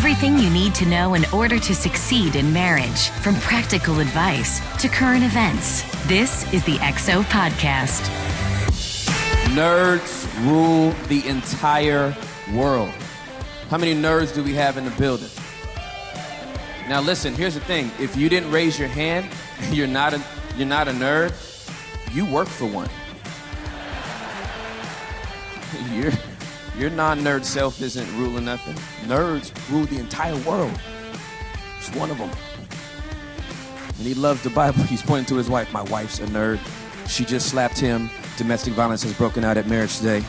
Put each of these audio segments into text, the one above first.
Everything you need to know in order to succeed in marriage, from practical advice to current events. This is the XO Podcast. Nerds rule the entire world. How many nerds do we have in the building? Now listen, here's the thing. If you didn't raise your hand, you're not a nerd, you work for one. Your non-nerd self isn't ruling nothing. Nerds rule the entire world. It's one of them. And he loves the Bible. He's pointing to his wife. My wife's a nerd. She just slapped him. Domestic violence has broken out at MarriageToday.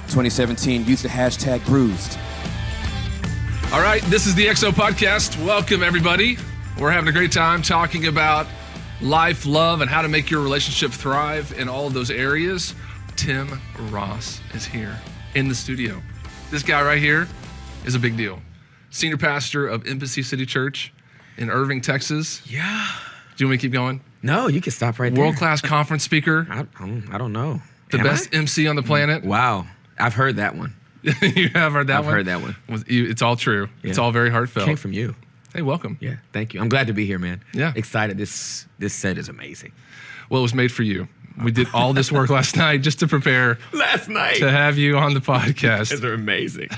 2017, use the hashtag bruised. All right, this is the XO Podcast. Welcome, everybody. We're having a great time talking about life, love, and how to make your relationship thrive in all of those areas. Tim Ross is here in the studio. This guy right here is a big deal. Senior pastor of Embassy City Church in Irving, Texas. Yeah. Do you want me to keep going? No, you can stop right there. World-class conference speaker. I don't know. The best MC on the planet. Wow. I've heard that one. You have heard that one? I've heard that one. It's all true. Yeah. It's all very heartfelt. Came from you. Hey, welcome. Yeah, thank you. I'm glad to be here, man. Yeah. Excited. This set is amazing. Well, it was made for you. We did all this work last night just to prepare to have you on the podcast. You guys are amazing.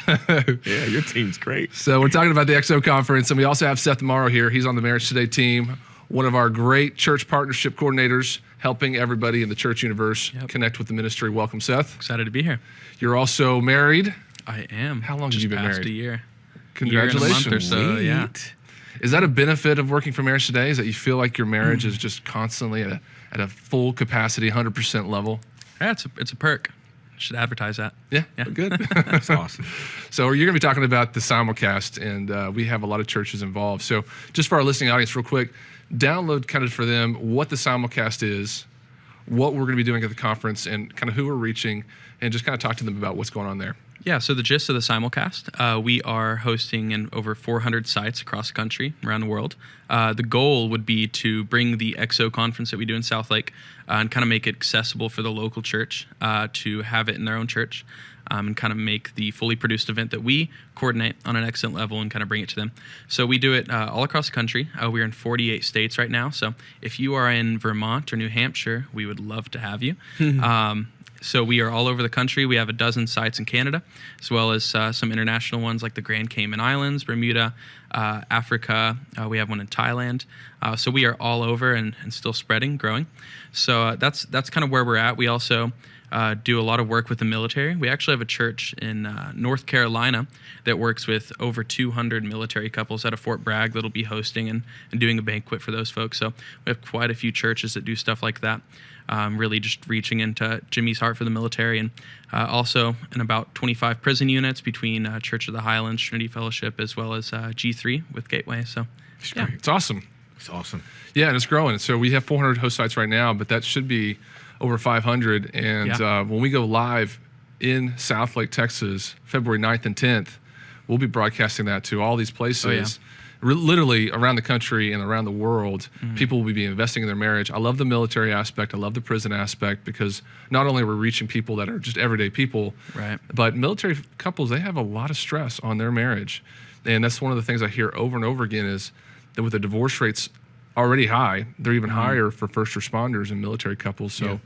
Yeah, your team's great. So we're talking about the XO conference, and we also have Seth Morrow here. He's on the MarriageToday team, one of our great church partnership coordinators, helping everybody in the church universe connect with the ministry. Welcome, Seth. Excited to be here. You're also married. I am. How long have you been married? Just past a year. Congratulations. Year and a month or so, yeah. Is that a benefit of working for MarriageToday? Is that you feel like your marriage is just constantly at a full capacity, 100% level? Yeah, it's a perk. Should advertise that. Yeah. Good. That's awesome. So you're going to be talking about the simulcast, and we have a lot of churches involved. So just for our listening audience, real quick, download kind of for them what the simulcast is, what we're going to be doing at the conference, and kind of who we're reaching, and just kind of talk to them about what's going on there. Yeah, so the gist of the simulcast, we are hosting in over 400 sites across the country, around the world. The goal would be to bring the XO conference that we do in South Lake and kind of make it accessible for the local church to have it in their own church and kind of make the fully produced event that we coordinate on an excellent level and kind of bring it to them. So we do it all across the country. We're in 48 states right now. So if you are in Vermont or New Hampshire, we would love to have you. So we are all over the country. We have a dozen sites in Canada, as well as some international ones like the Grand Cayman Islands, Bermuda, Africa. We have one in Thailand. So we are all over and still spreading, growing. So that's kind of where we're at. We also do a lot of work with the military. We actually have a church in North Carolina that works with over 200 military couples out of Fort Bragg that'll be hosting and doing a banquet for those folks. So we have quite a few churches that do stuff like that. Really just reaching into Jimmy's heart for the military, and also in about 25 prison units between Church of the Highlands, Trinity Fellowship, as well as G3 with Gateway. So yeah. It's awesome. It's awesome. Yeah, and it's growing. So we have 400 host sites right now, but that should be over 500. And when we go live in South Lake, Texas, February 9th and 10th, we'll be broadcasting that to all these places. Literally around the country and around the world, people will be investing in their marriage. I love the military aspect. I love the prison aspect, because not only are we reaching people that are just everyday people, right, but military couples, they have a lot of stress on their marriage. And that's one of the things I hear over and over again is that with the divorce rates already high, they're even higher for first responders and military couples. So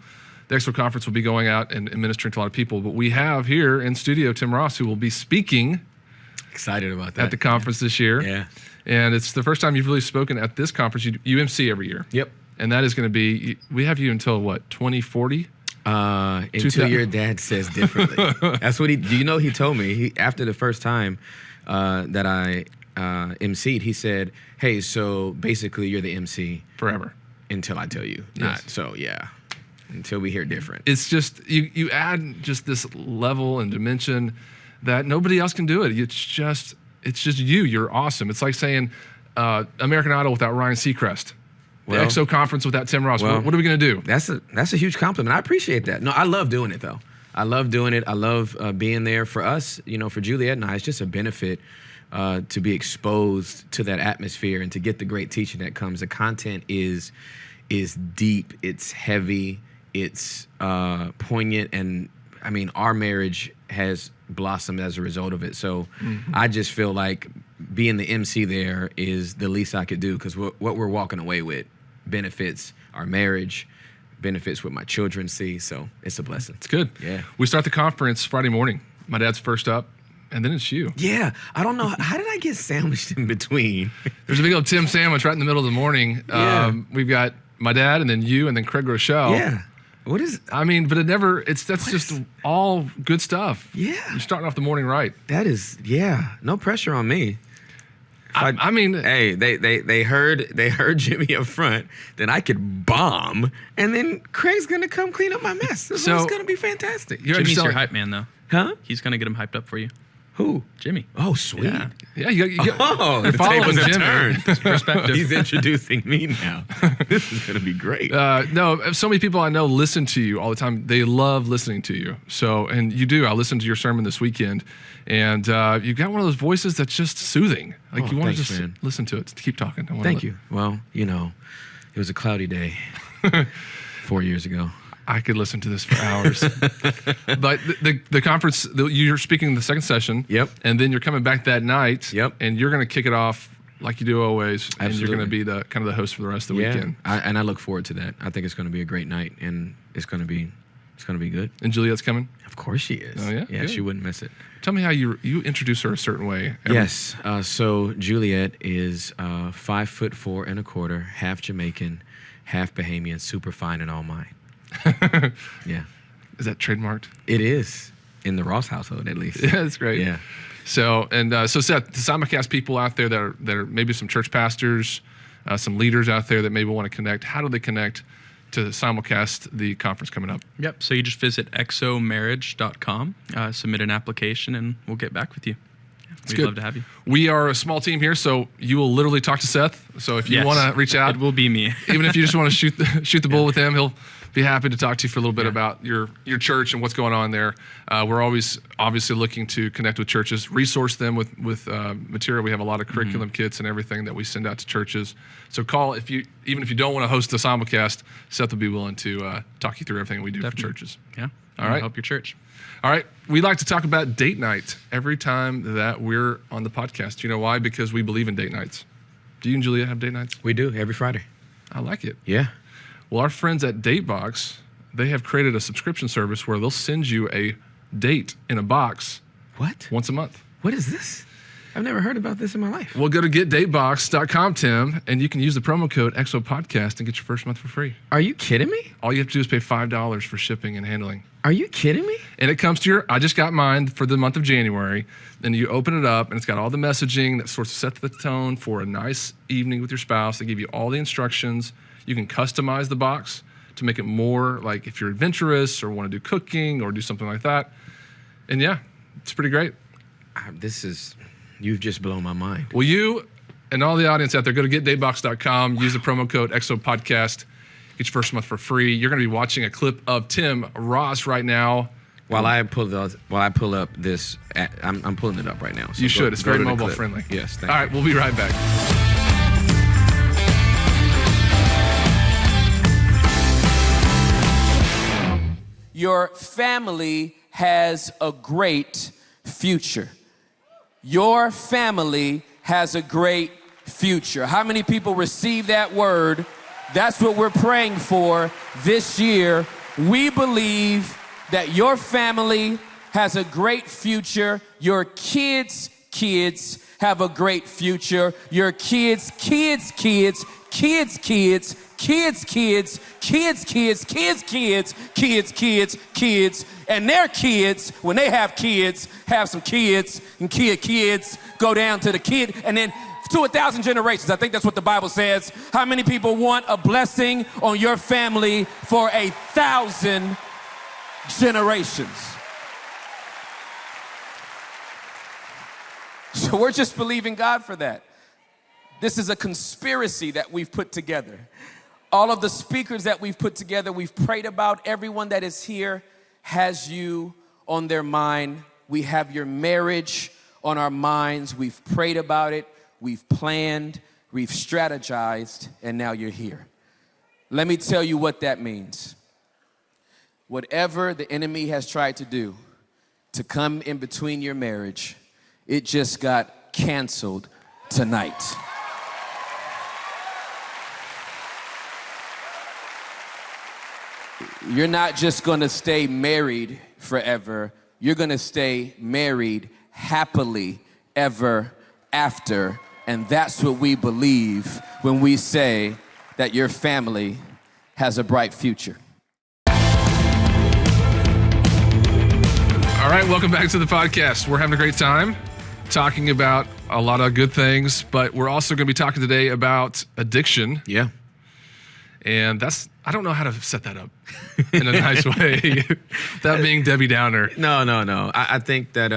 the XO conference will be going out and ministering to a lot of people. But we have here in studio Tim Ross, who will be speaking. Excited about that. At the conference this year. Yeah. And it's the first time you've really spoken at this conference. You MC every year. Yep. And that is going to be, we have you until what, 2040? Until your dad says differently. That's what he told me. After the first time that I MC'd, he said, hey, so basically you're the MC. Forever. Until I tell you. Yes. Not. So, yeah. Until we hear different. It's just, you add just this level and dimension that nobody else can do it. It's just you. You're awesome. It's like saying American Idol without Ryan Seacrest. The XO conference without Tim Ross. What are we going to do? That's a huge compliment. I appreciate that. No, I love doing it, though. I love doing it. I love being there. For us, for Juliet and I, it's just a benefit to be exposed to that atmosphere and to get the great teaching that comes. The content is deep. It's heavy. It's poignant. And, I mean, our marriage has blossomed as a result of it. So I just feel like being the MC there is the least I could do, because what we're walking away with benefits our marriage, benefits what my children see. So it's a blessing. It's good. Yeah. We start the conference Friday morning. My dad's first up, and then it's you. Yeah. I don't know. How did I get sandwiched in between? There's a big old Tim sandwich right in the middle of the morning. Yeah. We've got my dad, and then you, and then Craig Rochelle. Yeah. What is? I mean, but that's just all good stuff. Yeah. You're starting off the morning right. That is, yeah. No pressure on me. I mean, hey, they heard Jimmy up front. Then I could bomb, and then Craig's gonna come clean up my mess. So it's gonna be fantastic. Jimmy's your hype man, though. Huh? He's gonna get him hyped up for you. Who? Jimmy. Oh, sweet. Yeah. you got the tables have turned. Perspective. He's introducing me now. This is gonna be great. No, so many people I know listen to you all the time. They love listening to you. So, and you do. I listened to your sermon this weekend, and you've got one of those voices that's just soothing. Like you want to just listen to it. Keep talking. Thank you. Well, it was a cloudy day 4 years ago. I could listen to this for hours. But the conference, you're speaking the second session. Yep. And then you're coming back that night. Yep. And you're going to kick it off like you do always. Absolutely. And you're going to be the kind of the host for the rest of the weekend. And I look forward to that. I think it's going to be a great night, and it's going to be good. And Juliet's coming? Of course she is. Oh, yeah? Yeah, Good. she wouldn't miss it. Tell me how you introduce her a certain way. Yes. So Juliet is 5'4.25", half Jamaican, half Bahamian, super fine and all mine. Yeah. Is that trademarked? It is, in the Ross household at least. Yeah, that's great. Yeah. So Seth, the simulcast people out there that are maybe some church pastors, some leaders out there that maybe want to connect, how do they connect to simulcast the conference coming up? Yep. So you just visit exomarriage.com, submit an application, and we'll get back with you. We'd love to have you. We are a small team here, so you will literally talk to Seth. So if you want to reach out, it will be me. Even if you just want to shoot the bull with him, he'll be happy to talk to you for a little bit about your church and what's going on there. We're always obviously looking to connect with churches, resource them with material. We have a lot of curriculum kits and everything that we send out to churches. So call even if you don't want to host the simulcast, Seth will be willing to talk you through everything we do for churches. Yeah. All right. Help your church. All right. We like to talk about date night every time that we're on the podcast. Do you know why? Because we believe in date nights. Do you and Julia have date nights? We do, every Friday. I like it. Yeah. Well, our friends at Datebox, they have created a subscription service where they'll send you a date in a box. What? Once a month. What is this? I've never heard about this in my life. Well, go to getdatebox.com, Tim, and you can use the promo code EXOPODCAST and get your first month for free. Are you kidding me? All you have to do is pay $5 for shipping and handling. Are you kidding me? And it comes to I just got mine for the month of January. Then you open it up, and it's got all the messaging that sort of sets the tone for a nice evening with your spouse. They give you all the instructions. You can customize the box to make it more like if you're adventurous or want to do cooking or do something like that. And yeah, it's pretty great. You've just blown my mind. Well, you and all the audience out there, go to getdatebox.com, use the promo code EXOPODCAST, get your first month for free. You're going to be watching a clip of Tim Ross right now. While I pull up this, I'm pulling it up right now. So you should. It's very mobile friendly. Yes, thank you. All right, we'll be right back. Your family has a great future. Your family has a great future. How many people receive that word? That's what we're praying for this year. We believe that your family has a great future. Your kids have a great future. Your kids, and their kids, when they have kids, have some kids, and kids go down to the kid, and then to 1,000 generations. I think that's what the Bible says. How many people want a blessing on your family for 1,000 generations? So we're just believing God for that. This is a conspiracy that we've put together. All of the speakers that we've put together, we've prayed about. Everyone that is here has you on their mind. We have your marriage on our minds. We've prayed about it. We've planned. We've strategized. And now you're here. Let me tell you what that means. Whatever the enemy has tried to do, to come in between your marriage, it just got canceled tonight. You're not just gonna stay married forever, you're gonna stay married happily ever after. And that's what we believe when we say that your family has a bright future. All right, welcome back to the podcast. We're having a great time talking about a lot of good things, but we're also going to be talking today about addiction. Yeah. And I don't know how to set that up in a nice way, that being Debbie Downer. No. I think that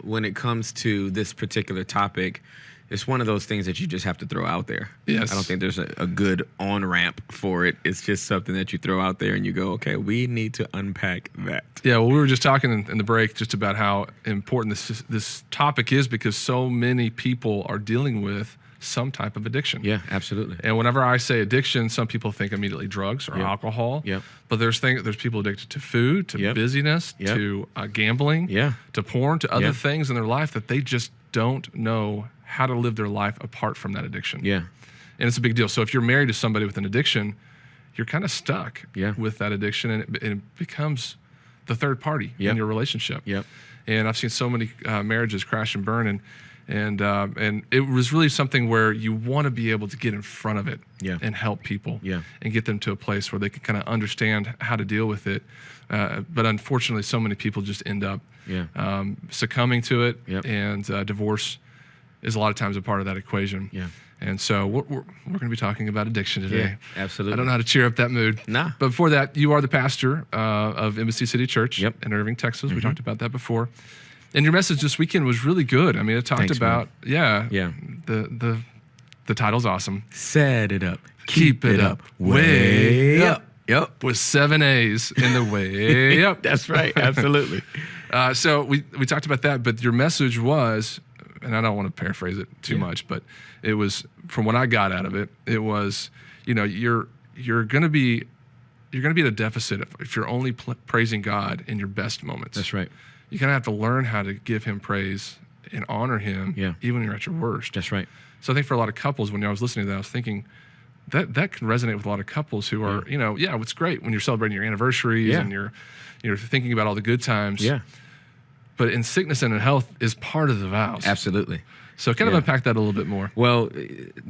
when it comes to this particular topic, it's one of those things that you just have to throw out there. Yes. I don't think there's a good on-ramp for it. It's just something that you throw out there and you go, okay, we need to unpack that. Yeah, well, we were just talking in the break just about how important this topic is because so many people are dealing with some type of addiction. Yeah, absolutely. And whenever I say addiction, some people think immediately drugs or alcohol. Yep. But there's people addicted to food, to busyness, to gambling, to porn, to other things in their life that they just don't know how to live their life apart from that addiction. Yeah. And it's a big deal. So if you're married to somebody with an addiction, you're kind of stuck with that addiction, and it becomes the third party in your relationship. Yep. And I've seen so many marriages crash and burn, and it was really something where you want to be able to get in front of it and help people and get them to a place where they can kind of understand how to deal with it. But unfortunately, so many people just end up succumbing to it, and divorce is a lot of times a part of that equation. Yeah. And so we're going to be talking about addiction today. Yeah, absolutely. I don't know how to cheer up that mood. Nah. But before that, you are the pastor of Embassy City Church in Irving, Texas. Mm-hmm. We talked about that before. And your message this weekend was really good. I mean, it talked about, the title's awesome. Set it up. Keep it up. Way up. Yep. With 7 A's in the way up. That's right. Absolutely. So we talked about that, but your message was, and I don't want to paraphrase it too much, but it was, from what I got out of it, it was, you're going to be at a deficit if you're only praising God in your best moments. That's right. You kind of have to learn how to give him praise and honor him even when you're at your worst. That's right. So I think for a lot of couples, when I was listening to that, I was thinking that can resonate with a lot of couples who are, it's great when you're celebrating your anniversaries and you're thinking about all the good times. Yeah. But in sickness and in health is part of the vows. Absolutely. So kind of unpack that a little bit more. Well,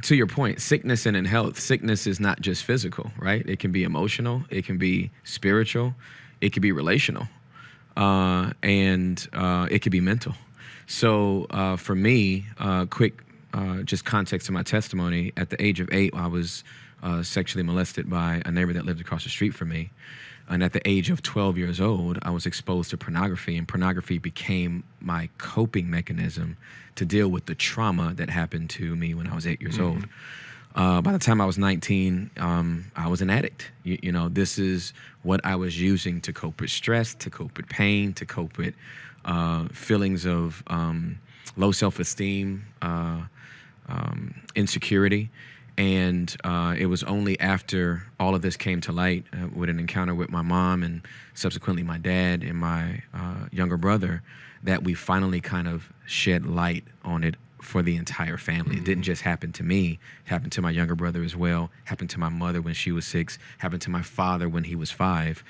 to your point, sickness and in health, sickness is not just physical, right? It can be emotional, it can be spiritual, it can be relational, and it can be mental. So for me, quick just context to my testimony, at the age of 8, I was sexually molested by a neighbor that lived across the street from me. And at the age of 12 years old, I was exposed to pornography, and pornography became my coping mechanism to deal with the trauma that happened to me when I was 8 years old. By the time I was 19, I was an addict. This is what I was using to cope with stress, to cope with pain, to cope with feelings of low self-esteem, insecurity. And it was only after all of this came to light with an encounter with my mom and subsequently my dad and my younger brother that we finally kind of shed light on it for the entire family. It didn't just happen to me. It happened to my younger brother as well. Happened to my mother when she was 6. Happened to my father when he was 5.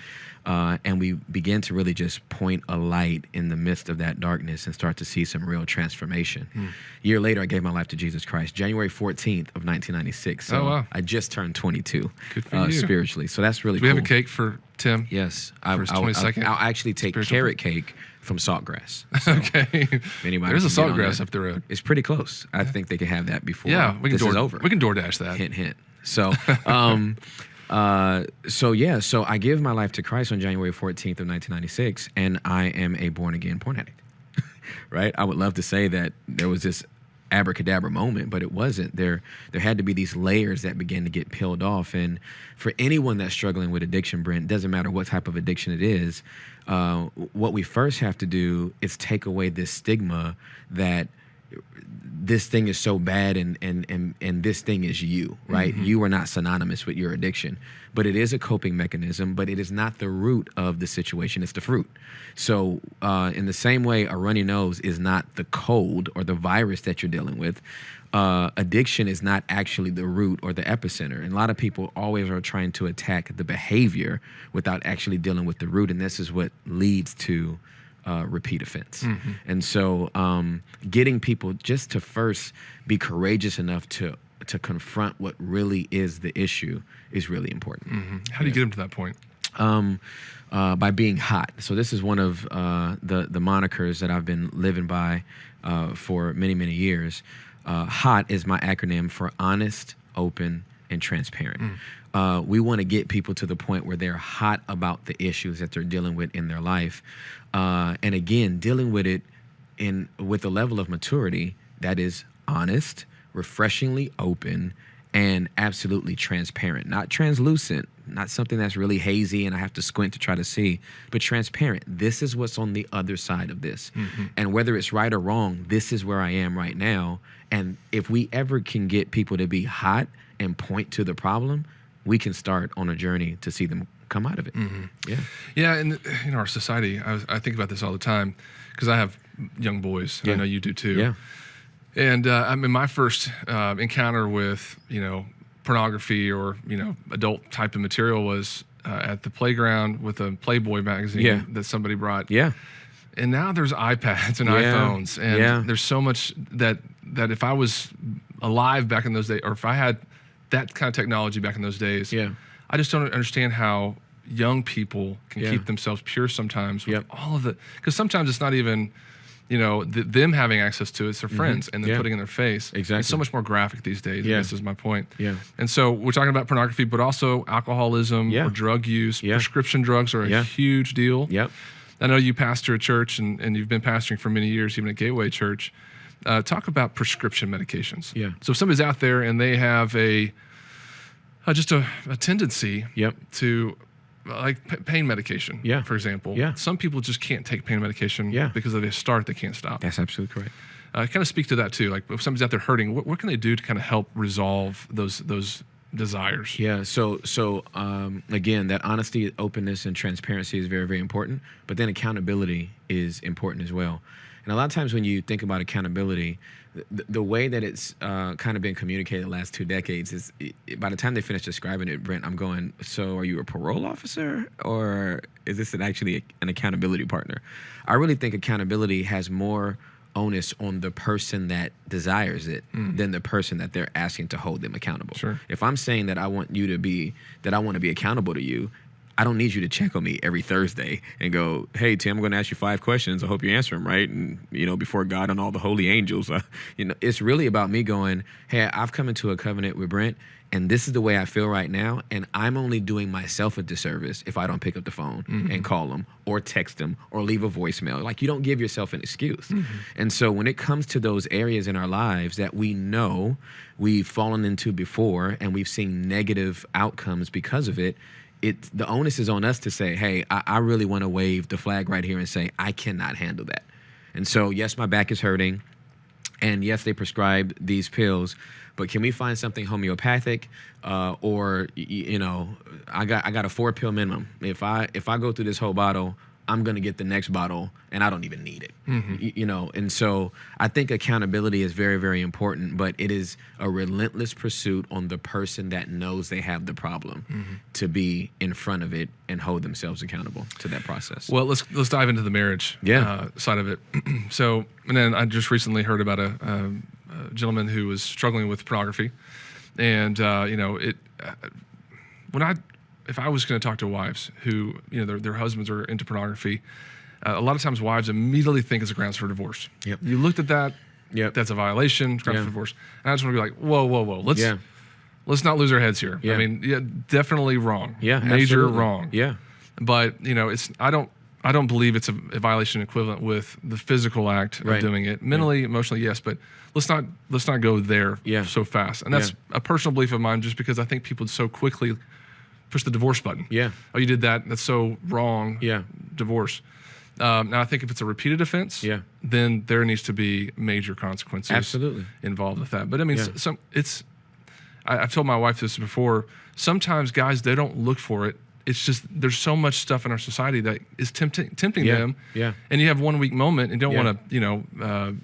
And we began to really just point a light in the midst of that darkness and start to see some real transformation. A year later, I gave my life to Jesus Christ, January 14th of 1996. So I just turned 22 spiritually. So that's really cool. Do we have a cake for Tim? Yes. For his 22nd? I'll actually take carrot cake from Saltgrass. So okay. There's a Saltgrass up the road. It's pretty close. I think they can have that before this is over. We can DoorDash that. Hint, hint. So, so I give my life to Christ on January 14th of 1996, and I am a born-again porn addict, right? I would love to say that there was this abracadabra moment, but it wasn't. There had to be these layers that began to get peeled off. And for anyone that's struggling with addiction, Brent, doesn't matter what type of addiction it is, what we first have to do is take away this stigma that this thing is so bad and this thing is you, right? Mm-hmm. You are not synonymous with your addiction, but it is a coping mechanism, but it is not the root of the situation. It's the fruit. So in the same way, a runny nose is not the cold or the virus that you're dealing with. Addiction is not actually the root or the epicenter. And a lot of people always are trying to attack the behavior without actually dealing with the root. And this is what leads to repeat offense. Mm-hmm. And so getting people just to first be courageous enough to confront what really is the issue is really important. Mm-hmm. How do you get them to that point? By being hot. So this is one of the monikers that I've been living by for many, many years. HOT is my acronym for honest, open, and transparent. We want to get people to the point where they're hot about the issues that they're dealing with in their life. And again, dealing with it with a level of maturity that is honest, refreshingly open, and absolutely transparent. Not translucent, not something that's really hazy and I have to squint to try to see, but transparent. This is what's on the other side of this. Mm-hmm. And whether it's right or wrong, this is where I am right now. And if we ever can get people to be hot and point to the problem, we can start on a journey to see them come out of it. Mm-hmm. Yeah. Yeah, and in our society, I think about this all the time because I have young boys. Yeah. I know you do too. Yeah. And I mean, my first encounter with, pornography or, adult type of material was at the playground with a Playboy magazine that somebody brought. Yeah. And now there's iPads and iPhones. And there's so much that if I was alive back in those days, or if I had that kind of technology back in those days, I just don't understand how young people can keep themselves pure sometimes with all of the, because sometimes it's not even, them having access to it, it's their friends and then putting it in their face. Exactly. It's so much more graphic these days. Yeah. This is my point. Yeah. And so we're talking about pornography, but also alcoholism or drug use. Yeah. Prescription drugs are a huge deal. Yep. I know you pastor a church and you've been pastoring for many years, even at Gateway Church. Talk about prescription medications. Yeah. So if somebody's out there and they have just a tendency to like pain medication, for example. Yeah. Some people just can't take pain medication because if they start, they can't stop. That's absolutely correct. Kind of speak to that too. Like if somebody's out there hurting, what can they do to kind of help resolve those desires? Yeah. So again, that honesty, openness, and transparency is very, very important. But then accountability is important as well. And a lot of times when you think about accountability, the way that it's kind of been communicated the last 2 decades is by the time they finish describing it, Brent, I'm going, so are you a parole officer or is this actually an accountability partner? I really think accountability has more onus on the person that desires it than the person that they're asking to hold them accountable. Sure. If I'm saying that I want to be accountable to you, I don't need you to check on me every Thursday and go, hey, Tim, I'm going to ask you 5 questions. I hope you answer them right. And, before God and all the holy angels, it's really about me going, hey, I've come into a covenant with Brent and this is the way I feel right now. And I'm only doing myself a disservice if I don't pick up the phone and call them or text them or leave a voicemail. Like you don't give yourself an excuse. Mm-hmm. And so when it comes to those areas in our lives that we know we've fallen into before and we've seen negative outcomes because of it, the onus is on us to say, hey, I really want to wave the flag right here and say, I cannot handle that. And so, yes, my back is hurting. And yes, they prescribed these pills, but can we find something homeopathic? Or I got a 4-pill minimum. If I go through this whole bottle, I'm going to get the next bottle and I don't even need it. Mm-hmm. And so I think accountability is very, very important, but it is a relentless pursuit on the person that knows they have the problem to be in front of it and hold themselves accountable to that process. Well, let's dive into the marriage side of it. So, and then I just recently heard about a gentleman who was struggling with pornography, and if I was going to talk to wives who, their husbands are into pornography, a lot of times wives immediately think it's a grounds for divorce. Yep. You looked at that. Yep. That's a violation. Grounds for divorce. And I just want to be like, whoa. Let's not lose our heads here. Yeah. I mean, definitely wrong. Yeah, major absolutely. Wrong. Yeah. But I don't believe it's a violation equivalent with the physical act of doing it. Mentally, emotionally, yes, but let's not go there so fast. And that's a personal belief of mine, just because I think people so quickly push the divorce button. Yeah. Oh, you did that. That's so wrong. Yeah. Divorce. Now, I think if it's a repeated offense, then there needs to be major consequences involved with that. But I mean, I've told my wife this before. Sometimes guys, they don't look for it. It's just there's so much stuff in our society that is tempting them. Yeah. And you have one weak moment and don't want to,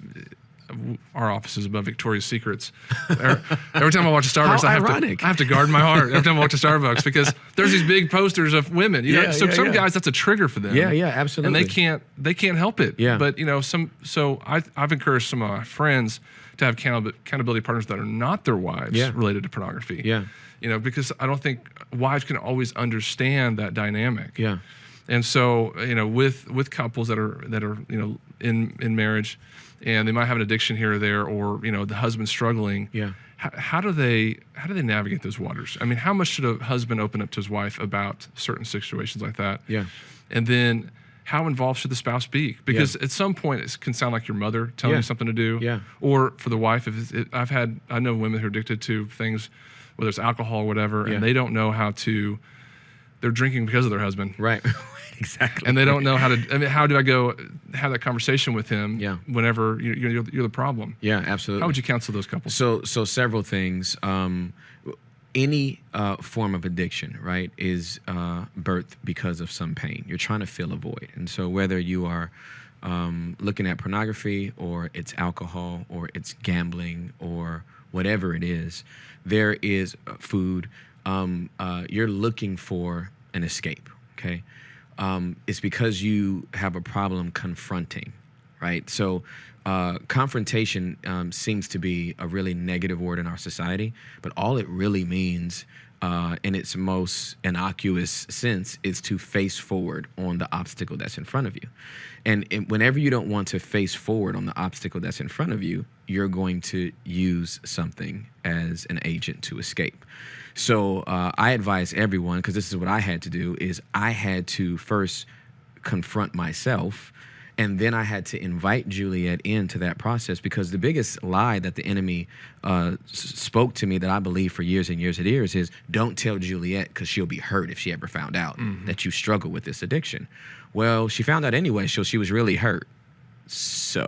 our office is above Victoria's Secrets. Every time I watch a Starbucks, I have to guard my heart every time I watch a Starbucks because there's these big posters of women. So some guys, that's a trigger for them. Yeah, absolutely. And they can't help it. Yeah. But I've encouraged some of my friends to have accountability partners that are not their wives related to pornography. Yeah. Because I don't think wives can always understand that dynamic. Yeah. And so, with couples that are in marriage, and they might have an addiction here or there, or the husband's struggling. Yeah. How do they navigate those waters? I mean, how much should a husband open up to his wife about certain situations like that? Yeah. And then how involved should the spouse be? Because at some point it can sound like your mother telling you something to do. Yeah. Or for the wife, I know women who are addicted to things, whether it's alcohol or whatever, and they don't know how to. They're drinking because of their husband. Right. Exactly. And they don't know how do I go have that conversation with him whenever you're the problem? Yeah, absolutely. How would you counsel those couples? So several things. Any form of addiction, right, is birthed because of some pain. You're trying to fill a void. And so whether you are looking at pornography or it's alcohol or it's gambling or whatever it is, there is food. You're looking for an escape, okay? It's because you have a problem confronting, right? So confrontation seems to be a really negative word in our society, but all it really means in its most innocuous sense is to face forward on the obstacle that's in front of you. And whenever you don't want to face forward on the obstacle that's in front of you, you're going to use something as an agent to escape. So I advise everyone, because this is what I had to do, is I had to first confront myself, and then I had to invite Juliet into that process, because the biggest lie that the enemy spoke to me that I believe for years and years and years is, don't tell Juliet because she'll be hurt if she ever found out that you struggle with this addiction. Well, she found out anyway, so she was really hurt. So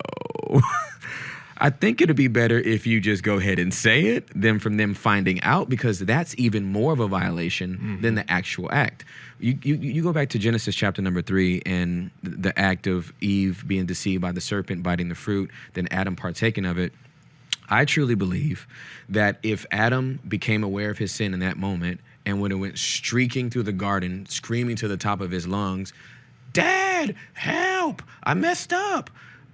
I think it'd be better if you just go ahead and say it than from them finding out, because that's even more of a violation than the actual act. You go back to Genesis chapter number 3 and the act of Eve being deceived by the serpent, biting the fruit, then Adam partaking of it. I truly believe that if Adam became aware of his sin in that moment and when it went streaking through the garden, screaming to the top of his lungs, "Dad, help, I messed up,"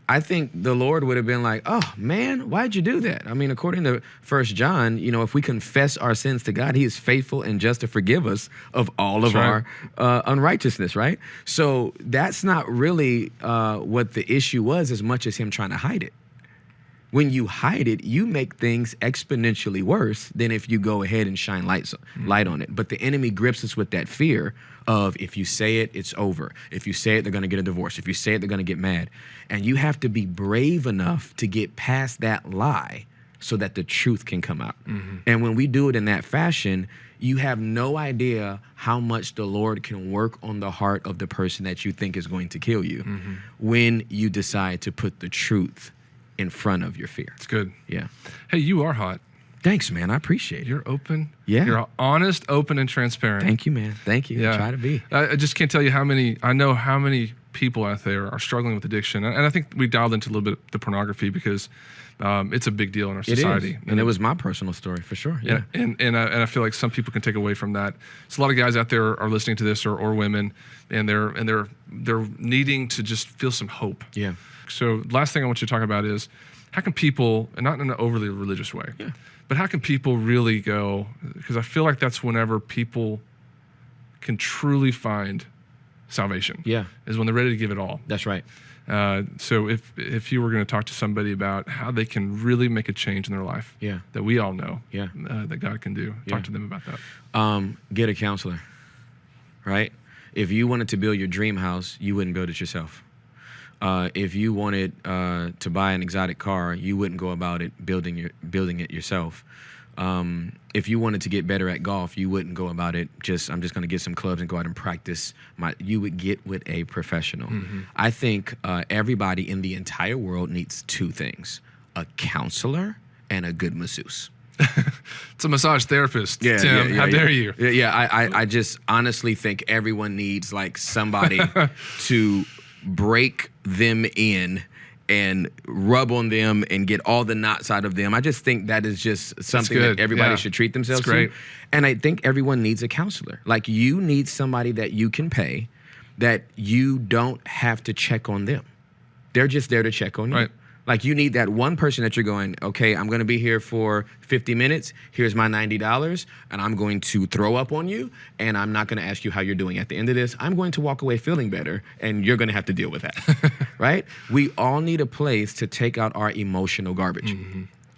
I think the Lord would have been like, "Oh, man, why'd you do that?" I mean, according to 1 John, if we confess our sins to God, he is faithful and just to forgive us of all of our unrighteousness, right? So that's not really what the issue was as much as him trying to hide it. When you hide it, you make things exponentially worse than if you go ahead and shine light on it. But the enemy grips us with that fear of, if you say it, it's over. If you say it, they're going to get a divorce. If you say it, they're going to get mad. And you have to be brave enough to get past that lie so that the truth can come out. And when we do it in that fashion, you have no idea how much the Lord can work on the heart of the person that you think is going to kill you when you decide to put the truth in front of your fear. It's good. Yeah. Hey, you are hot. Thanks, man. I appreciate it. You're open. Yeah. You're honest, open, and transparent. Thank you, man. Thank you. Yeah. I try to be. I just can't tell you how many people out there are struggling with addiction. And I think we dialed into a little bit the pornography because it's a big deal in our society. It is. And it was my personal story for sure. Yeah. And I feel like some people can take away from that. So a lot of guys out there are listening to this or women, and they're needing to just feel some hope. Yeah. So last thing I want you to talk about is, how can people, and not in an overly religious way, but how can people really go, because I feel like that's whenever people can truly find salvation. Yeah. Is when they're ready to give it all. That's right. So if you were going to talk to somebody about how they can really make a change in their life, that we all know, that God can do, talk to them about that. Get a counselor, right? If you wanted to build your dream house, you wouldn't build it yourself. If you wanted to buy an exotic car, you wouldn't go about it building it yourself. if you wanted to get better at golf, you wouldn't go about it I'm just going to get some clubs and go out and practice. You would get with a professional. I think everybody in the entire world needs two things: a counselor and a good masseuse. It's a massage therapist, Tim. How dare you? I just honestly think everyone needs like somebody to break them in and rub on them and get all the knots out of them. I just think that is just something that everybody should treat themselves to. And I think everyone needs a counselor. Like, you need somebody that you can pay, that you don't have to check on them. They're just there to check on you. Right. Like, you need that one person that you're going, okay, I'm going to be here for 50 minutes. Here's my $90, and I'm going to throw up on you, and I'm not going to ask you how you're doing at the end of this. I'm going to walk away feeling better, and you're going to have to deal with that, right? We all need a place to take out our emotional garbage,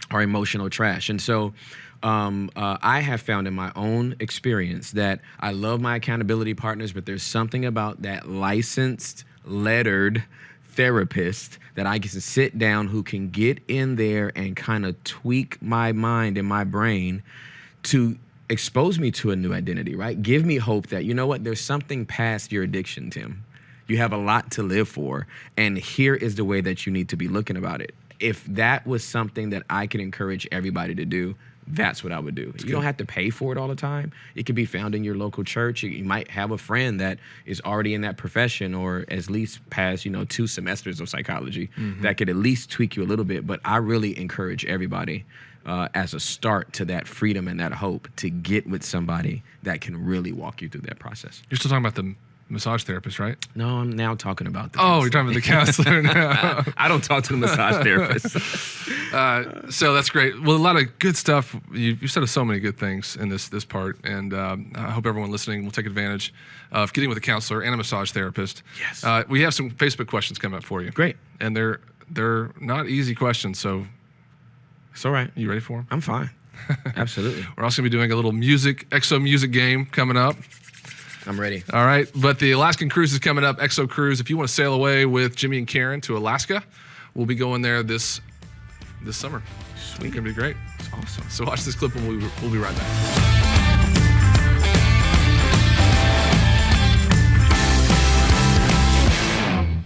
our emotional trash. And so I have found in my own experience that I love my accountability partners, but there's something about that licensed, lettered therapist that I get to sit down, who can get in there and kind of tweak my mind and my brain to expose me to a new identity, right? Give me hope that, you know what, there's something past your addiction, Tim. You have a lot to live for, and here is the way that you need to be looking about it. If that was something that I could encourage everybody to do, that's what I would do. You don't have to pay for it all the time. It could be found in your local church. You might have a friend that is already in that profession, or at least past, 2 semesters of psychology, that could at least tweak you a little bit. But I really encourage everybody as a start to that freedom and that hope to get with somebody that can really walk you through that process. You're still talking about the massage therapist, right? No, I'm now talking about the you're talking about the counselor now. I don't talk to the massage therapist. So that's great. Well, a lot of good stuff. You said so many good things in this part, and I hope everyone listening will take advantage of getting with a counselor and a massage therapist. Yes. We have some Facebook questions coming up for you. Great. And they're not easy questions, so it's all right. You ready for them? I'm fine. Absolutely. We're also going to be doing a little EXO music game coming up. I'm ready. All right, but the Alaskan cruise is coming up, EXO Cruise. If you want to sail away with Jimmy and Karen to Alaska, we'll be going there this summer. Sweet. It's going to be great. It's awesome. So watch this clip and we'll be right back.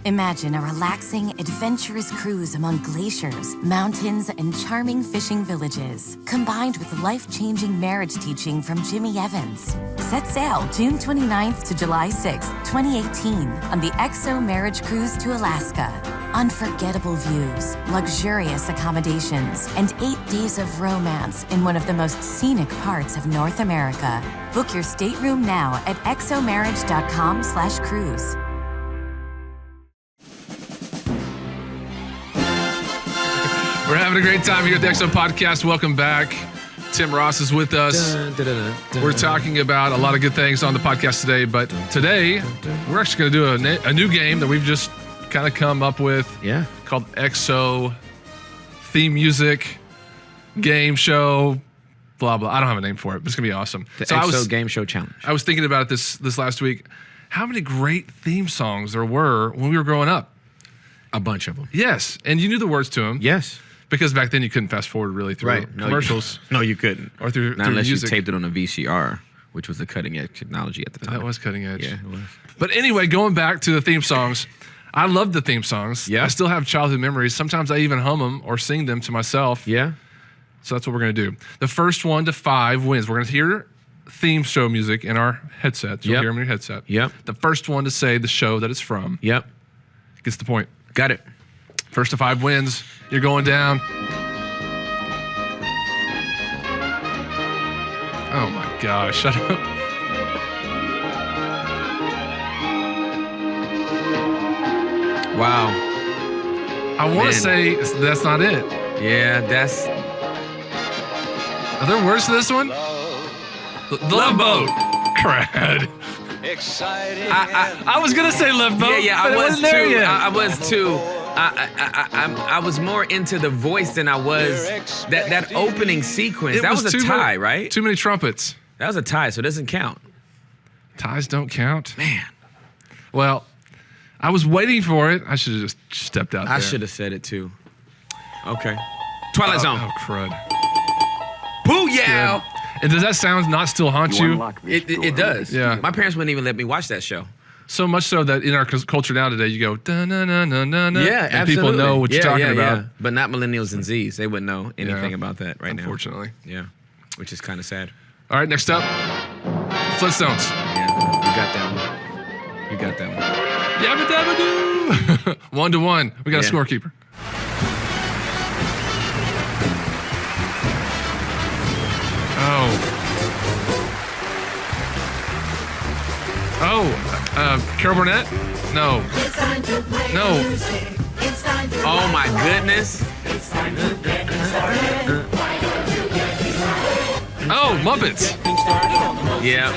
Imagine a relaxing, adventurous cruise among glaciers, mountains, and charming fishing villages, combined with life-changing marriage teaching from Jimmy Evans. Set sail June 29th to July 6th, 2018 on the EXO Marriage Cruise to Alaska. Unforgettable views, luxurious accommodations, and 8 days of romance in one of the most scenic parts of North America. Book your stateroom now at exomarriage.com/cruise. We're having a great time here at the EXO Podcast. Welcome back. Tim Ross is with us. We're talking about a lot of good things on the podcast today, but today we're actually going to do a new game that we've just kind of come up with called EXO Theme Music Game Show, blah, blah. I don't have a name for it, but it's going to be awesome. The EXO Game Show Challenge. I was thinking about this last week. How many great theme songs there were when we were growing up? A bunch of them. Yes, and you knew the words to them. Yes. Because back then you couldn't fast forward really through commercials. No, you couldn't. Or through unless music. You taped it on a VCR, which was the cutting edge technology at the time. That was cutting edge. Yeah, it was. But anyway, going back to the theme songs, I love the theme songs. Yeah. I still have childhood memories. Sometimes I even hum them or sing them to myself. Yeah. So that's what we're going to do. The first 1 to 5 wins. We're going to hear theme show music in our headsets. You'll hear them in your headset. Yep. The first one to say the show that it's from gets the point. Got it. First to 5 wins. You're going down. Oh my gosh, shut up. Wow. I want to say that's not it. Yeah, that's... Are there words to this one? Love Boat. Crad. Excited. I was going to say Love Boat. Yeah, but I was too. I was too. I was more into the voice than I was that opening sequence. That was a tie, right? Too many trumpets. That was a tie, so it doesn't count. Ties don't count? Man. Well, I was waiting for it. I should have just stepped out there. I should have said it too. Okay. Twilight Zone. Oh, crud. Booyah! And does that sound not still haunt you? It does. Yeah. My parents wouldn't even let me watch that show. So much so that in our culture now today, you go, da-na-na-na-na-na. Yeah, and absolutely. people know what you're talking about. Yeah. But not millennials and Zs. They wouldn't know anything about that right Unfortunately. now. Yeah, which is kind of sad. All right, next up, Flintstones. Yeah, you got that one. Yabba dabba doo. 1-1. We got a scorekeeper. Carol Burnett? No. No. Oh my goodness. Oh, Muppets. Yeah.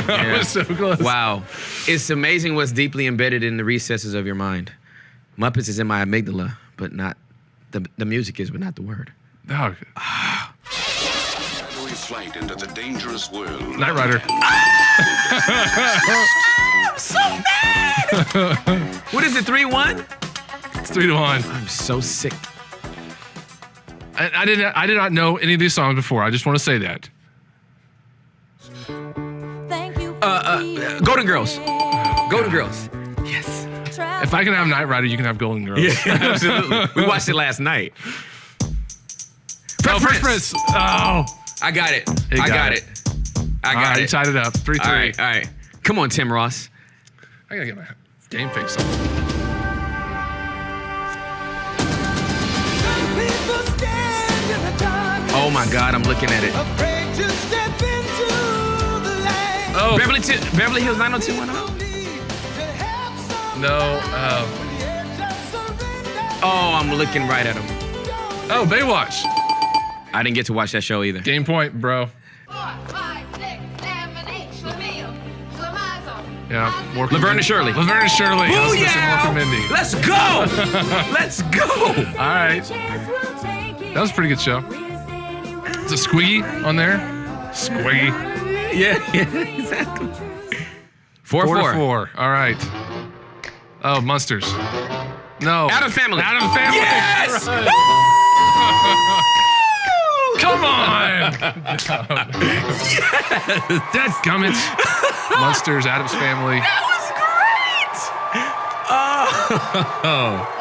That was so close. Wow. It's amazing what's deeply embedded in the recesses of your mind. Muppets is in my amygdala, but not the music is, but not the word. Oh. Flight into the dangerous world. Knight Rider. So mad! What is it, 3-1? It's 3-1. I'm so sick. I did not know any of these songs before. I just want to say that. Golden Girls. Golden Girls. Yes. If I can have Knight Rider, you can have Golden Girls. Yeah, absolutely. We watched it last night. Fresh Prince. Oh. I got it. I got it. You tied it up. 3-3. All right. Come on, Tim Ross. I gotta get my game face on. Oh my God, I'm looking at it. Oh. Beverly Hills 90210? No. Oh, I'm looking right at him. Oh, Baywatch. I didn't get to watch that show either. Game point, bro. 4, 5, 6, 7, 8, Schlemiel, Schlemazel. Yeah. Laverne and Shirley. Laverne and Shirley. Oh, Let's listen more yeah. from Mindy. Let's go. Let's go. All right. That was a pretty good show. Is it Squiggy on there? Squiggy. Yeah, exactly. 4-4. All right. Oh, Munsters. No. Addams Family. Addams Family. Yes. Right. Come on. Dead gummits. Munsters, Addams Family. That was great. Oh.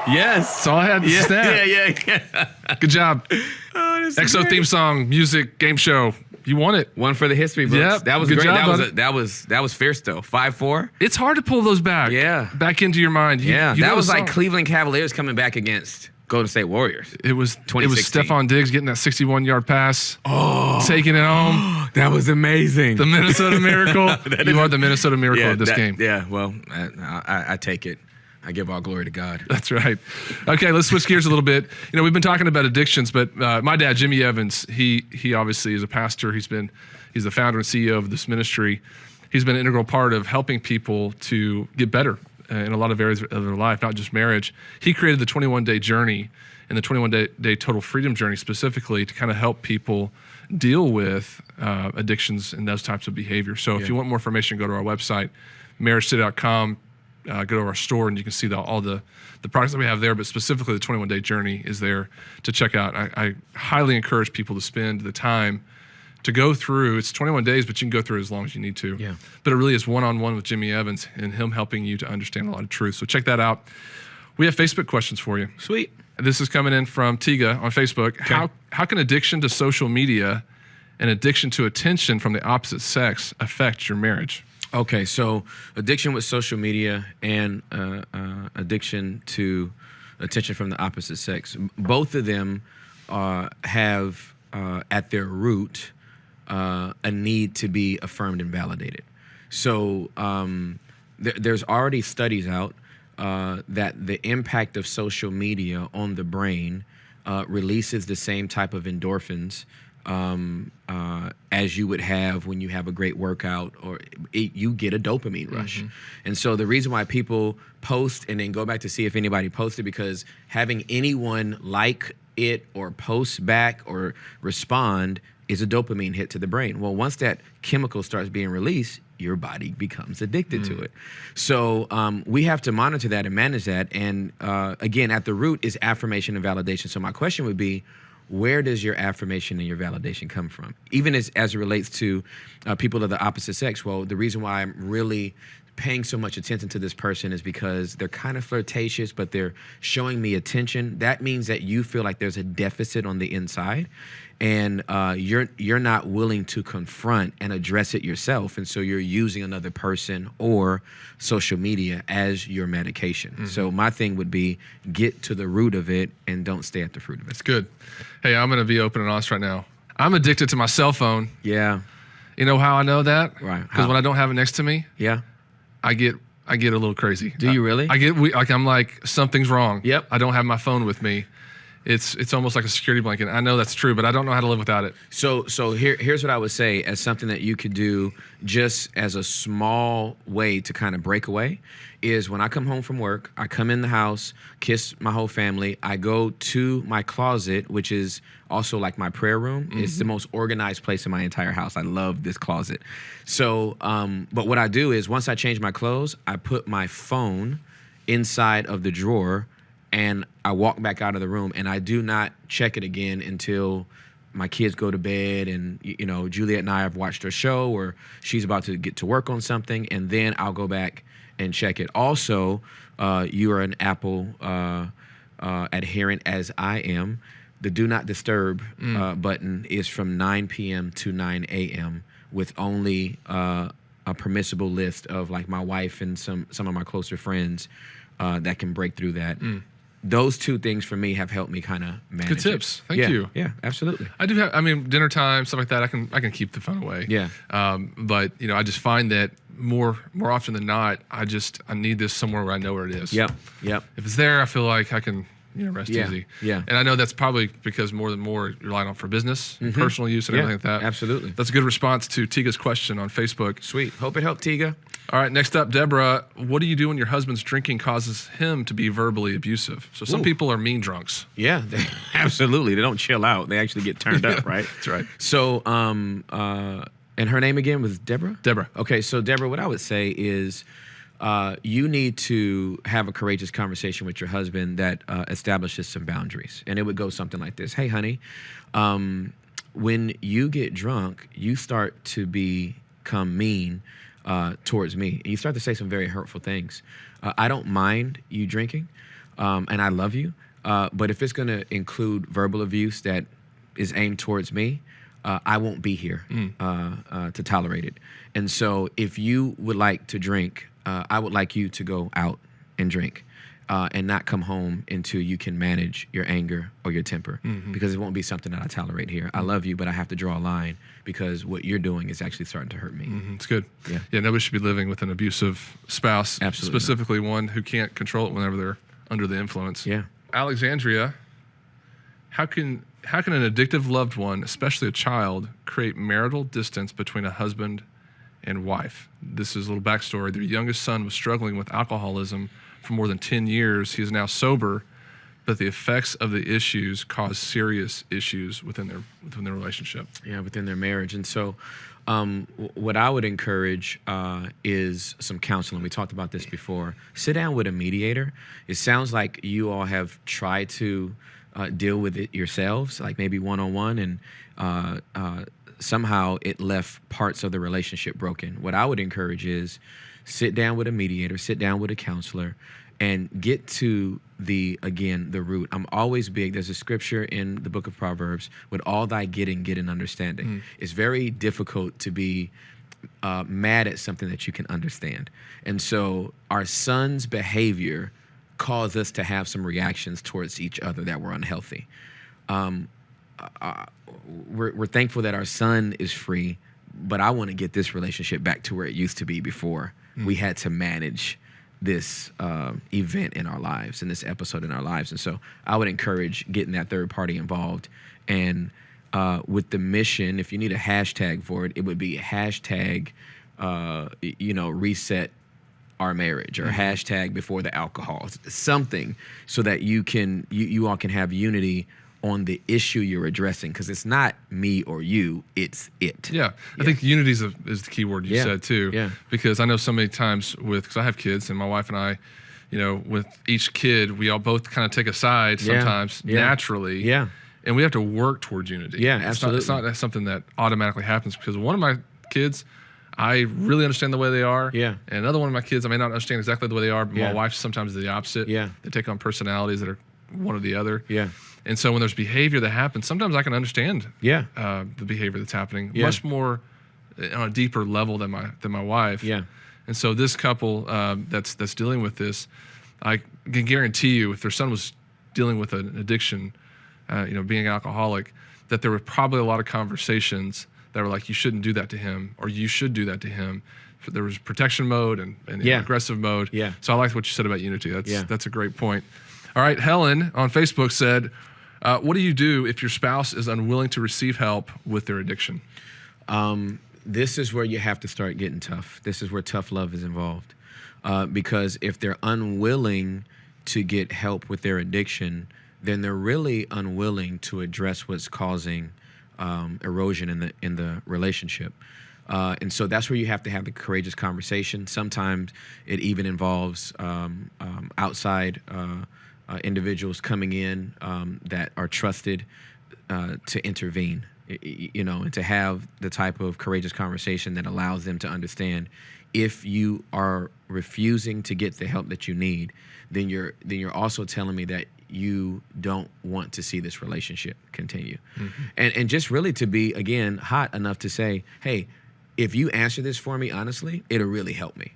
Yes. That's all I had to snap. Yeah. Good job. Oh, EXO theme song, music, game show. You won it. One for the history books. Yep. That was Good great. job, that was fierce though. 5-4. It's hard to pull those back. Yeah. Back into your mind. You That know was the like song. Cleveland Cavaliers coming back against Golden State Warriors. It was 2016. Stephon Diggs getting that 61-yard pass. Oh. Taking it home. That was amazing. The Minnesota Miracle. You are the Minnesota Miracle of this game. Yeah, well, I take it. I give all glory to God. That's right. Okay, let's switch gears a little bit. You know, we've been talking about addictions, but my dad, Jimmy Evans, he obviously is a pastor. He's the founder and CEO of this ministry. He's been an integral part of helping people to get better in a lot of areas of their life, not just marriage. He created the 21-day journey and the 21-day total freedom journey specifically to kind of help people deal with addictions and those types of behaviors. So if you want more information, go to our website, MarriageToday.com. Go to our store and you can see all the products that we have there, but specifically the 21-day journey is there to check out. I highly encourage people to spend the time to go through. It's 21 days, but you can go through it as long as you need to. Yeah. But it really is one-on-one with Jimmy Evans and him helping you to understand a lot of truth. So check that out. We have Facebook questions for you. Sweet. This is coming in from Tiga on Facebook. Okay. How can addiction to social media and addiction to attention from the opposite sex affect your marriage? Okay, so addiction with social media and addiction to attention from the opposite sex. Both of them have at their root a need to be affirmed and validated. So there's already studies out that the impact of social media on the brain releases the same type of endorphins as you would have when you have a great workout, or you get a dopamine rush. Mm-hmm. And so the reason why people post and then go back to see if anybody posted, because having anyone like it or post back or respond is a dopamine hit to the brain. Well, once that chemical starts being released, your body becomes addicted to it. So we have to monitor that and manage that. And again, at the root is affirmation and validation. So my question would be, where does your affirmation and your validation come from? Even as it relates to people of the opposite sex. Well, the reason why I'm really paying so much attention to this person is because they're kind of flirtatious, but they're showing me attention. That means that you feel like there's a deficit on the inside, and you're not willing to confront and address it yourself, and so you're using another person or social media as your medication. So my thing would be get to the root of it and don't stay at the fruit of it. That's good. Hey, I'm going to be open and honest right now. I'm addicted to my cell phone. Yeah. You know how I know that? Right. Because when I don't have it next to me, Yeah. I get a little crazy. Do you really? I'm like, something's wrong. Yep. I don't have my phone with me. It's almost like a security blanket. I know that's true, but I don't know how to live without it. So here's what I would say as something that you could do just as a small way to kind of break away is when I come home from work, I come in the house, kiss my whole family. I go to my closet, which is also like my prayer room. It's the most organized place in my entire house. I love this closet. So, but what I do is once I change my clothes, I put my phone inside of the drawer and I walk back out of the room, and I do not check it again until my kids go to bed, and you know, Juliet and I have watched a show, or she's about to get to work on something, and then I'll go back and check it. Also, you are an Apple adherent as I am. The Do Not Disturb button is from 9 p.m. to 9 a.m. with only a permissible list of like my wife and some of my closer friends that can break through that. Those two things for me have helped me kind of manage. Good tips. Thank you. Yeah, absolutely. I do have. I mean, dinner time, stuff like that. I can keep the phone away. Yeah. But you know, I just find that more often than not, I need this somewhere where I know where it is. Yep. If it's there, I feel like I can rest Yeah, easy. yeah. And I know that's probably because more you're relying on for business, and personal use, and everything like that. Absolutely. That's a good response to Tiga's question on Facebook. Sweet. Hope it helped, Tiga. All right, next up, Deborah. What do you do when your husband's drinking causes him to be verbally abusive? So some people are mean drunks. Yeah, absolutely. They don't chill out. They actually get turned up, right? That's right. So, and her name again was Deborah? Deborah. Okay, so Deborah, what I would say is you need to have a courageous conversation with your husband that establishes some boundaries. And it would go something like this. Hey, honey, when you get drunk, you start to become mean towards me. And you start to say some very hurtful things. I don't mind you drinking, and I love you. But if it's going to include verbal abuse that is aimed towards me, I won't be here to tolerate it. And so if you would like to drink, I would like you to go out and drink and not come home until you can manage your anger or your temper, because it won't be something that I tolerate here. I love you, but I have to draw a line because what you're doing is actually starting to hurt me. It's good. Yeah, nobody should be living with an abusive spouse, Absolutely specifically one who can't control it whenever they're under the influence. Yeah. Alexandria, how can an addictive loved one, especially a child, create marital distance between a husband and wife? This is a little backstory. Their youngest son was struggling with alcoholism for more than 10 years. He is now sober, but the effects of the issues cause serious issues within their relationship. Yeah, within their marriage. And so what I would encourage is some counseling. We talked about this before. Sit down with a mediator. It sounds like you all have tried to deal with it yourselves, like maybe one-on-one, and somehow it left parts of the relationship broken. What I would encourage is sit down with a mediator, sit down with a counselor, and get to the root. I'm always big. There's a scripture in the book of Proverbs, with all thy getting, get an understanding. It's very difficult to be mad at something that you can understand. And so our son's behavior caused us to have some reactions towards each other that were unhealthy. We're thankful that our son is free, but I want to get this relationship back to where it used to be before we had to manage this event in our lives and this episode in our lives. And so I would encourage getting that third party involved. And with the mission, if you need a hashtag for it, it would be hashtag, reset our marriage, or hashtag before the alcohol, something so that you all can have unity on the issue you're addressing, because it's not me or you, it's it. Yeah. I think unity is the key word you said too. Yeah. Because I know so many times because I have kids, and my wife and I, with each kid, we all both kind of take a side sometimes naturally. Yeah. and we have to work towards unity. Yeah, absolutely. It's not something that automatically happens, because one of my kids, I really understand the way they are. Yeah. And another one of my kids, I may not understand exactly the way they are, but my wife sometimes is the opposite. Yeah. They take on personalities that are one or the other. Yeah. And so when there's behavior that happens, sometimes I can understand the behavior that's happening much more on a deeper level than my wife. Yeah. And so this couple that's dealing with this, I can guarantee you, if their son was dealing with an addiction, being an alcoholic, that there were probably a lot of conversations that were like, you shouldn't do that to him, or you should do that to him. There was protection mode and aggressive mode. Yeah. So I liked what you said about unity. That's a great point. All right, Helen on Facebook said, what do you do if your spouse is unwilling to receive help with their addiction? This is where you have to start getting tough. This is where tough love is involved. Because if they're unwilling to get help with their addiction, then they're really unwilling to address what's causing erosion in the relationship. And so that's where you have to have the courageous conversation. Sometimes it even involves outside individuals coming in that are trusted to intervene, and to have the type of courageous conversation that allows them to understand, if you are refusing to get the help that you need, then you're also telling me that you don't want to see this relationship continue. Mm-hmm. And just really to be, again, hot enough to say, hey, if you answer this for me honestly, it'll really help me.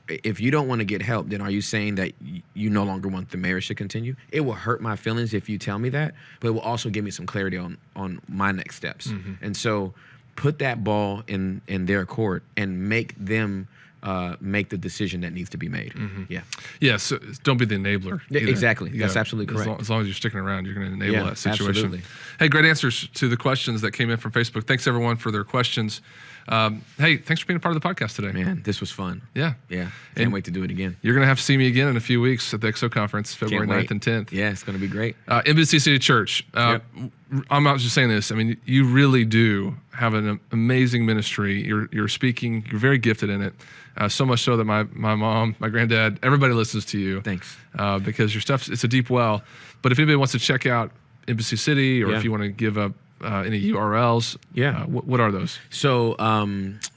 If you don't want to get help, then are you saying that you no longer want the marriage to continue? It will hurt my feelings if you tell me that, but it will also give me some clarity on my next steps. Mm-hmm. And so put that ball in their court and make them make the decision that needs to be made. Mm-hmm. Yeah. Yeah, so don't be the enabler either. Exactly. That's absolutely correct. As long as you're sticking around, you're going to enable that situation. Absolutely. Hey, great answers to the questions that came in from Facebook. Thanks, everyone, for their questions. Hey, thanks for being a part of the podcast today. Man, this was fun. Yeah. Yeah. Can't wait to do it again. You're going to have to see me again in a few weeks at the XO conference, February 9th and 10th. Yeah, it's going to be great. Embassy City Church. I'm not just saying this. I mean, you really do have an amazing ministry. You're speaking. You're very gifted in it. So much so that my mom, my granddad, everybody listens to you. Thanks. Because your stuff, it's a deep well. But if anybody wants to check out Embassy City, or if you want to give up any URLs, what are those? So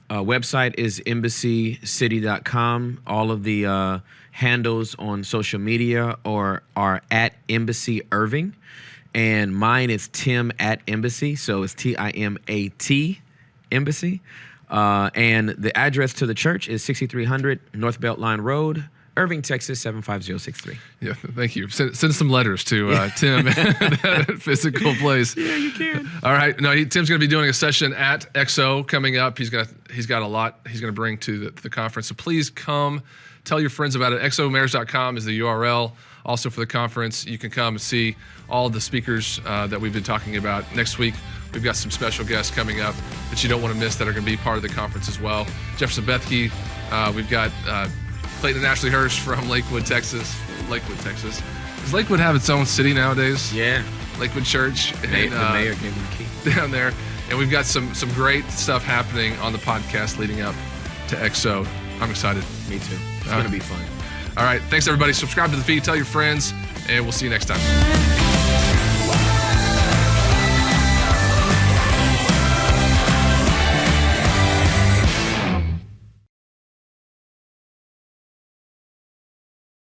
website is embassycity.com. All of the handles on social media are at Embassy Irving. And mine is Tim at Embassy. So it's TIMAT Embassy. And the address to the church is 6300 North Beltline Road, Irving, Texas, 75063. Yeah, thank you. Send some letters to Tim at that physical place. Yeah, you can. All right. No, Tim's going to be doing a session at XO coming up. He's got a lot he's going to bring to the conference. So please come. Tell your friends about it. xomarriage.com is the URL. Also for the conference, you can come and see all the speakers that we've been talking about. Next week, we've got some special guests coming up that you don't want to miss that are going to be part of the conference as well. Jefferson Bethke. We've got Clayton and Ashley Hirsch from Lakewood, Texas. Does Lakewood have its own city nowadays? Yeah. Lakewood Church. The mayor gave them the key. Down there. And we've got some great stuff happening on the podcast leading up to XO. I'm excited. Me too. It's going to be fun. All right. Thanks, everybody. Subscribe to the feed. Tell your friends. And we'll see you next time.